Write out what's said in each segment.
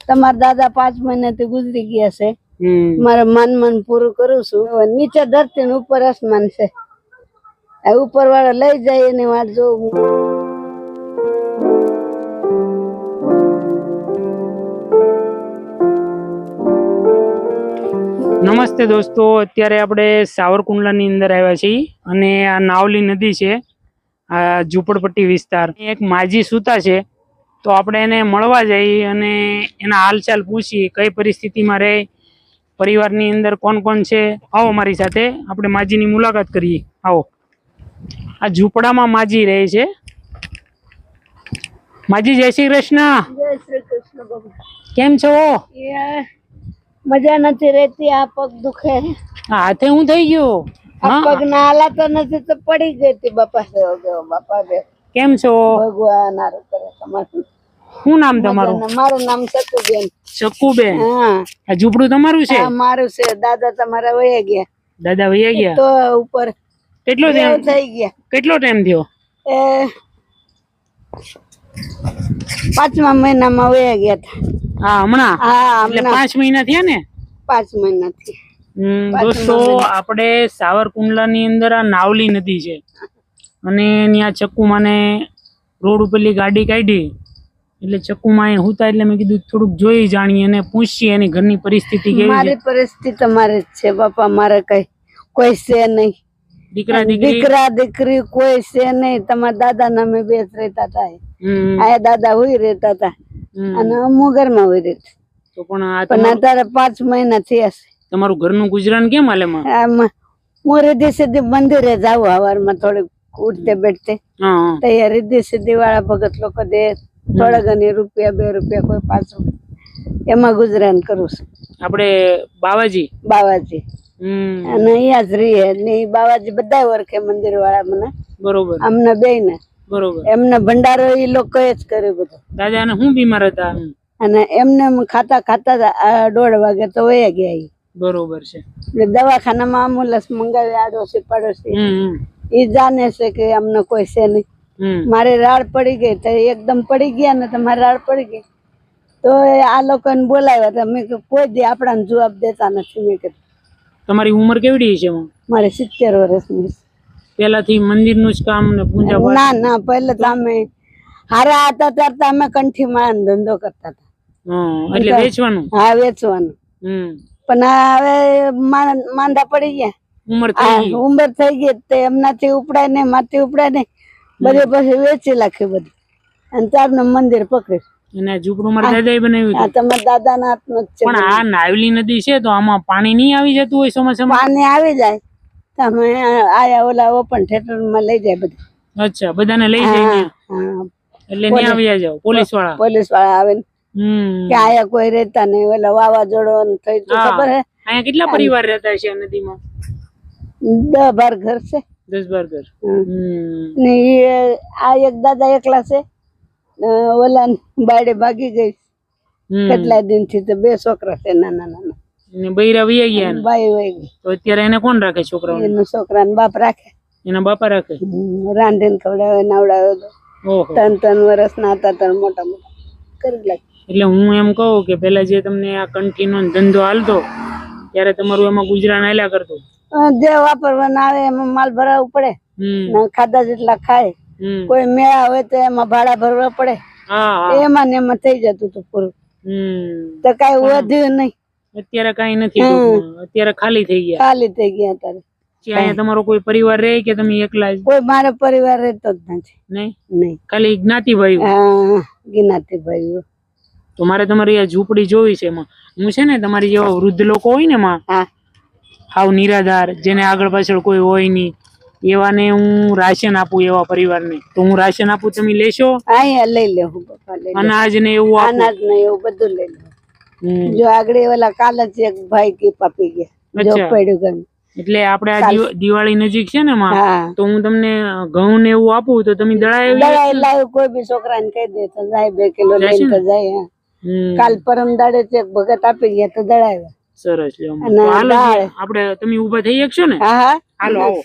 તમારા દાદા 5 મહિનાથી ગુજરી ગયા છે. મારે મન પૂરું કરું છું. નીચે ધરતી ને ઉપર આસમાન છે. ઉપર વાળા લઈ જાય એની વાત જોઉં. નમસ્તે દોસ્તો, અત્યારે આપણે સાવરકુંડલાની અંદર આવ્યા છીએ અને આ નાવલી નદી છે, આ ઝૂંપડપટ્ટી વિસ્તાર. એક માજી સૂતા છે, તો આપણે એને મળવા જઈએ અને એના હાલચાલ પૂછી, કઈ પરિસ્થિતિમાં રહે, પરિવારની અંદર કોણ કોણ છે. આવો મારી સાથે આપણે માજીની મુલાકાત કરીએ. આવો. આ ઝૂંપડામાં માજી રહે છે. માજી જય શ્રી કૃષ્ણ. જય શ્રી કૃષ્ણ બાબા. કેમ છો? મજા નથી રહેતી. આ પગ દુખે. હાથે હું થઈ ગયો? આ પગ ના હાલાતો નથી તો પડી ગઈ હતી. બાપા બાપા કેમ છો? ભગવાન હારું કરે. તમારું શું નામ તમારું? મારું નામ શકુબેન. શકુબેન. હા. આ ઝૂંપડું તમારું છે? મારું છે. દાદા તમારા વયા ગયા. દાદા વયા ગયા તો ઉપર કેટલો ટાઈમ થઈ ગયા? કેટલો ટાઈમ થયો? 5મા મહિનામાં વયા ગયા હતા. હા, હમણાં? હા, એટલે 5 મહિના થયા ને? 5 મહિનાથી. દોસ્તો, આપણે સાવરકુંડલાની અંદર આ નાવલી નદી છે અને ત્યાં ચક્કુમાને રોડ ઉપરલી ગાડી કાઢી એટલે ચક્કુમાં હુતા એટલે મેં કીધું થોડુંક જોઈ જાણીએ અને પૂછીએ એની ઘરની પરિસ્થિતિ કેવી છે. મારી પરિસ્થિતિ તમારે જ છે બાપા. મારે કોઈ છે નહીં. દીકરા દીકરી કોઈ છે નહીં. તમારા દાદા ના અમે બે રહેતા હતા. આ દાદા હોય રહેતા હતા અને હું ઘરમાં હોય રહેતા. તો પણ અત્યારે 5 મહિના થયા છે. તમારું ઘરનું ગુજરાન કેમ હાલે? હું રીધી સીધી મંદિરે જાઉં સવારમાં થોડીક ઉઠતે બેઠતે. તૈયાર રીધી સીધી વાળા ભગત લોકો દે થોડા ઘણી રૂપિયા 2 રૂપિયા કોઈ 5 રૂપિયા એમાં ગુજરાન કરું છું. આપણે બાવાજી અને અહીંયા જ રહીએ ને. બાવાજી બધા ઓળખે મંદિર વાળા મને. બરોબર. અમને બે ને. બરોબર. એમને ભંડારો એ લોકો જ કર્યું બધું. દાદા ને શું બીમાર હતા? અને એમને ખાતા 1:30 વાગે તો વયા ગયા. બરોબર છે. દવાખાનામાં એમ્બ્યુલન્સ મંગાવી આડોશી પડોશી એ જાણે છે કે અમને કોઈ છે નહીં. મારી રાડ પડી ગઈ તો એકદમ પડી ગયા ને તો મારી રાડ પડી ગઈ તો આ લોકોને બોલાવ્યા હતા. મેં કોઈ દી આપણાને જવાબ દેતા નથી. મેં કીધું તમારી ઉંમર કેવડી છે? મારે 70 વર્ષની. પેલાથી મંદિરનું જ કામ ને પૂજા પાઠ? ના પહેલા તો અમે હારા હતા ત્યારે તો અમે કંઠી માળાનો ધંધો કરતા હતા. એટલે વેચવાનું? હા, વેચવાનું. પણ હવે માંદા પડી ગયા. ઉંમર થઈ ગઈ તે એમનાથી ઉપડાય ને માથી ઉપડાય ને બધે પછી વેચી નાખ્યું બધું અને ત્યારનું મંદિર પકડ્યું. અને ઝૂંપડું મારા દાદાએ બનાવ્યું? હા, તમારા દાદાના હાથનું જ છે. પણ આ નાવલી નદી છે તો આમાં પાણી નહીં આવી જતું હોય ચોમાસામાં? પાણી આવી જાય તમે આયા ઓલા ઓપન થિયેટર માં લઈ જાય બધું. અચ્છા, બધાને લઈ જાય એટલે નહીં આવી જાવ? પોલીસ વાળા આવે ને કે આયા કોઈ રહેતા નહીં. ઓલા વાવાઝોડો થઈ તો ખબર હે? અહીંયા કેટલા પરિવાર રહેતા છે નદીમાં? 10-12 ઘર છે. 10-12 ઘર. ને આ એક દાદા એકલા છે. ઓલા બાયડે ભાગી ગઈ કેટલા દિન થી. તો 2 છોકરા છે નાના નાના. બૈરા વહી ગયા? બાઈ વહી ગઈ. તો અત્યારે એને કોણ રાખે? છોકરાઓ? એના છોકરાને બાપ રાખે. એના બાપા રાખે? રાંધીને ખવડાવે નવડાવે. 3-3 વર્ષના હતા ત્યારે મોટા મોટા કરી લાગે. એટલે હું એમ કહું કે પેલા જે તમને આ કંઠીનો ધંધો હાલતો ત્યારે તમારું એમાં ગુજરાન હાલ્યા કરતું? જે વાપરવાના આવે એમાં માલ ભરાવવું પડે. ખાધા જેટલા ખાય. કોઈ મેળા હોય તો એમાં ભાડા ભરવા પડે. એમાં ને એમાં થઈ જતું હતું પૂરું. તો કઈ વધ્યું નહીં. અત્યારે કઈ નથી. અત્યારે ખાલી થઈ ગયા અત્યારે. અહીંયા તમારો કોઈ પરિવાર રહે કે તમે એકલા? કોઈ મારો પરિવાર રહેતો જ નથી. નહીં, ખાલી જ્ઞાતિભાઈ? હા, જ્ઞાતિભાઈ. તો મારે તમારી આ ઝૂંપડી જોવી છે. એમાં હું છે ને તમારી જેવા વૃદ્ધ લોકો હોય ને એમાં હાવ નિરાધાર, જેને આગળ પાછળ કોઈ હોય નહીં, એવાને હું રાશન આપું. એવા પરિવારને તો હું રાશન આપું, તમે લેશો? અહીંયા લઈ લેવું બાપા. અનાજ ને એવું? અનાજ ને એવું બધું લઈ લેવું. જો આગળ ઓલા કાલ જ એક ભાઈ કીપા પી ગયા. જો પડ્યું ઘર. એટલે આપણે આ દિવાળી નજીક છે ને તો હું તમને ઘઉં ને એવું આપું તો તમે દળાવી લાવ. કોઈ બી છોકરાને કહી દે તો જાય 2 કિલો લઈને તો જાય. કાલ પરમ દાડે ભગત આપી ગયા તો દળાવ્યા. સરસ. આપણે તમે ઉભા થઈ શકશો ને? હાલો આવો.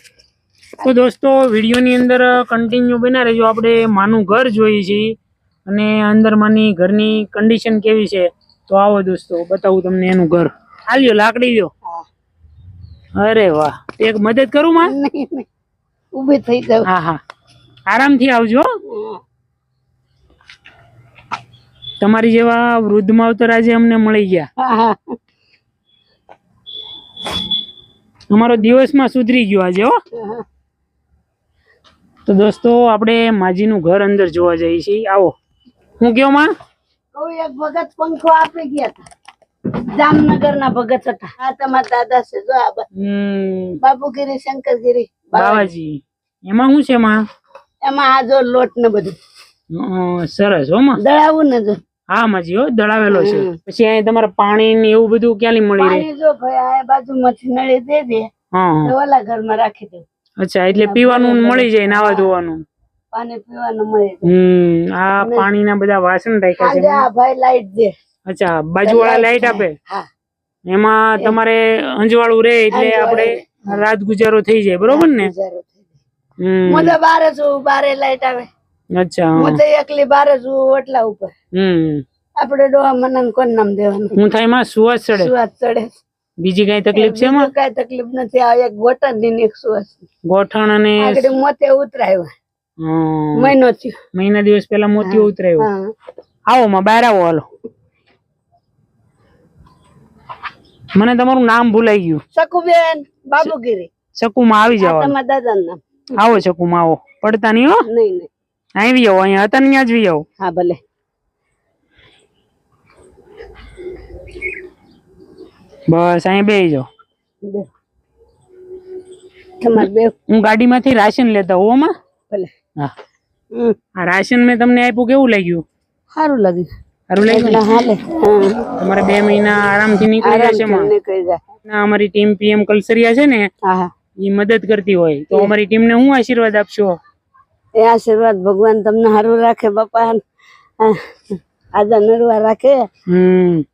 તો દોસ્તો, વિડીયો ની અંદર કન્ટિન્યુ બના રહેજો. આપણે માનું ઘર જોઈએ છીએ અને અંદર માની ઘરની કન્ડિશન કેવી છે તો આવો દોસ્તો બતાવું તમને એનું ઘર. આલ્યો લાકડી લ્યો. અરે વાહ, એક મદદ કરું માં? નહીં, ઊભી થઈ જાવ. હા હા, આરામથી આવજો. તમારી જેવા વૃદ્ધ માવતર આજે અમને મળી ગયા. અમારો દિવસમાં સુધરી ગયો આજે હો. તો દોસ્તો આપણે માજીનું ઘર અંદર જોવા જઈએ છીએ. આવો. હું કયો માં? એક ભગત પંખો આપી ગયા હતા, જામનગર ના ભગત હતા. આ તમારા દાદા છે જો આ બાબુગીરી શંકરગીરી બાવાજી. એમાં શું છે માં? એમાં આ જો લોટ ને બધું સરસ હો માં. દળાવું ને જો. હા માજી હો, દળાવેલો છે. પછી અહીંયા તમારે પાણી ને એવું બધું ક્યાંથી મળી રહે? પાણી જો ભાઈ આ બાજુમાંથી નળી દે દે તો ઓલા ઘરમાં રાખી દઉં. અચ્છા, એટલે પીવાનું મળી જાય, નાવા ધોવાનું પાણી પીવાનું મળી જાય. આ પાણીના બધા વાસણ રાખ્યા છે. આ ભાઈ લાઈટ દે. અચ્છા, બાજુવાળા લાઈટ આપે. એમાં તમારે અંજવાળું રે એટલે આપણે રાત ગુજારો થઈ જાય, બરોબર ને? હું તો બારે છું, બારે લાઈટ આવે. અચ્છા, હું તો એકલી બારે છું ઓટલા ઉપર. આપણે ડોહા મનન કોણ નામ દેવાનું? હું થાય માં સુવાસ ચડે. સુવાસ ચડે. બીજી કઈ તકલીફ છે માં? કઈ તકલીફ નથી. આ એક ગોઠણ ની એક સુવાસ. ગોઠણ અને આગળ મોતે ઉતરાયો. મહિનો થયો. મહિના દિવસ પહેલા મોતિયો ઉતરાયો. આવો માં, બહાર આવો. હાલો, મને તમારું નામ ભૂલાઈ ગયું. શકુબેન બાબુગીરી. શકુમાં આવી જાવ. તમારા દાદાનું નામ. આવો શકુમાં આવો, પડતા નહીં હો. નહીં નહીં, આવી જાઓ. અહીંયા હતા ને, જ વી આવો. હા ભલે. બસ અહીં બેસી જાઓ. તમારે બે હું ગાડીમાંથી રાશન લેતા હોઉં માં. ભલે. હા, આ રાશન મેં તમને આપ્યું, કેવું લાગ્યું? સારું લાગ્યું. સારું લાગ્યું. હાલે. તમારે 2 મહિના આરામથી નીકળી જશે માં. નીકળી જાય. અમારી ટીમ પીએમ કલસરિયા છે ને, એ મદદ કરતી હોય તો અમારી ટીમ ને હું આશીર્વાદ આપશો? એ આશીર્વાદ ભગવાન તમને સારું રાખે બાપા. આજે નરવા રાખે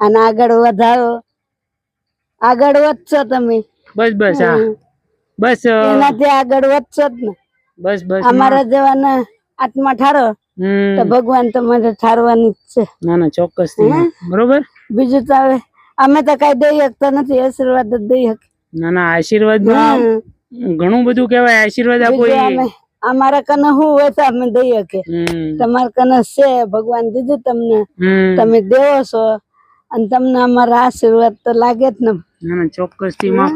અને આગળ વધારો. આગળ વધશો તમે. બસ બસ. હા બસ, એનાથી આગળ વધશો જ ને. બસ બસ. અમારા જેવાના આત્મા ઠારો તો ભગવાન તમારે ઠારવાની જ છે. ના ના, ચોક્કસ. બરોબર. બીજું તો હવે અમે તો કઈ દઈ શકતા નથી, આશીર્વાદ જ દઈ શકીએ. ના ના, આશીર્વાદ ઘણું બધું કહેવાય. આશીર્વાદ આપો. અમારા કને શું હોય તો અમે દઈ શકીએ. તમારા કને છે, ભગવાન દીધું તમને, તમે દેવો છો અને તમને અમારા આશીર્વાદ તો લાગે જ ને. ના ના, ચોક્કસ થી માં.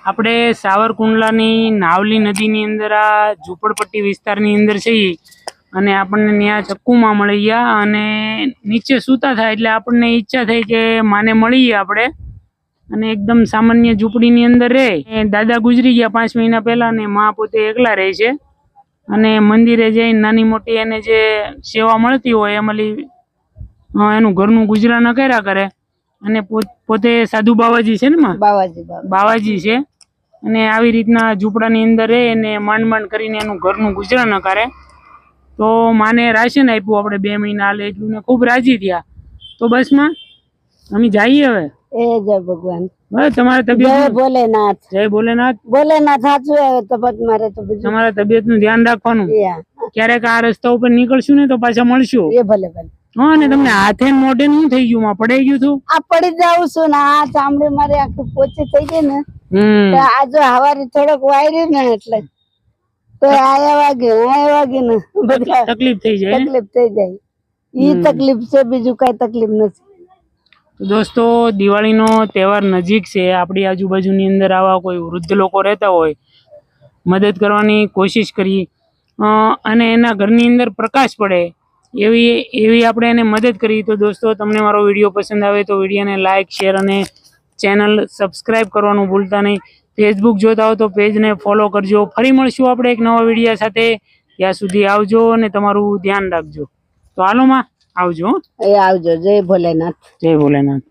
આપણે સાવરકુંડલાની નાવલી નદીની અંદર આ ઝૂંપડપટ્ટી વિસ્તારની અંદર છીએ અને આપણને ત્યાં ચક્કુમાં મળી ગયા અને નીચે સૂતા થાય એટલે આપણને ઈચ્છા થઈ કે માને મળીએ આપણે. અને એકદમ સામાન્ય ઝૂંપડીની અંદર રહે. દાદા ગુજરી ગયા 5 મહિના પહેલા ને માં પોતે એકલા રહે છે અને મંદિરે જઈને નાની મોટી એને જે સેવા મળતી હોય એમાં એનું ઘરનું ગુજરાન કર્યા કરે. અને પોતે સાધુ બાવાજી છે ને માં? બાવાજી છે. અને આવી રીતના ઝૂંપડાની અંદર રહે અને માંડ કરીને એનું ઘરનું ગુજરાન કરે. તો માને રાશન આપ્યું આપણે 2 મહિના હાલે એટલું ને ખૂબ રાજી થયા. તો બસ માં અમે જઈએ હવે. એ જય ભગવાન. બસ તમારા તબિયત. જય ભોલેનાથ. જય ભોલેનાથ. ભોલેનાથ સાચું આવે તો મારે તો તમારા તબિયતનું ધ્યાન રાખવાનું. ક્યારેક આ રસ્તા ઉપર નીકળશું ને તો પાછા મળશું. એ ભલે ભલે. હા, ને તમને હાથે મોઢે શું થઈ ગયું માં? પડાઈ ગયું તું? આ પડી જાઉં છું ને આ ચામડી મારી આખી પોચી થઈ ગઈ ને. આ જો હવારી થોડોક વાયરી ને એટલે તો આયા વાગે ને બધા તકલીફ થઈ જાય. ઈ તકલીફ છે, બીજું કઈ તકલીફ નથી. દોસ્તો, દિવાળીનો તહેવાર નજીક છે. આપણી આજુબાજુની અંદર આવા કોઈ વૃદ્ધ લોકો રહેતા હોય, મદદ કરવાની કોશિશ કરી અને એના ઘરની અંદર પ્રકાશ પડે એવી આપણે એને મદદ કરી. તો દોસ્તો, તમને મારો વિડીયો પસંદ આવે તો વિડીયોને લાઇક, શેર અને ચેનલ સબસ્ક્રાઈબ કરવાનું ભૂલતા નહીં. ફેસબુક જોતા હો તો પેજને ફોલો કરજો. ફરી મળશું આપણે એક નવા વિડીયો સાથે. ત્યાં સુધી આવજો અને તમારું ધ્યાન રાખજો. તો હાલો માં, આવજો. આવજો. જય ભોલેનાથ. જય ભોલેનાથ.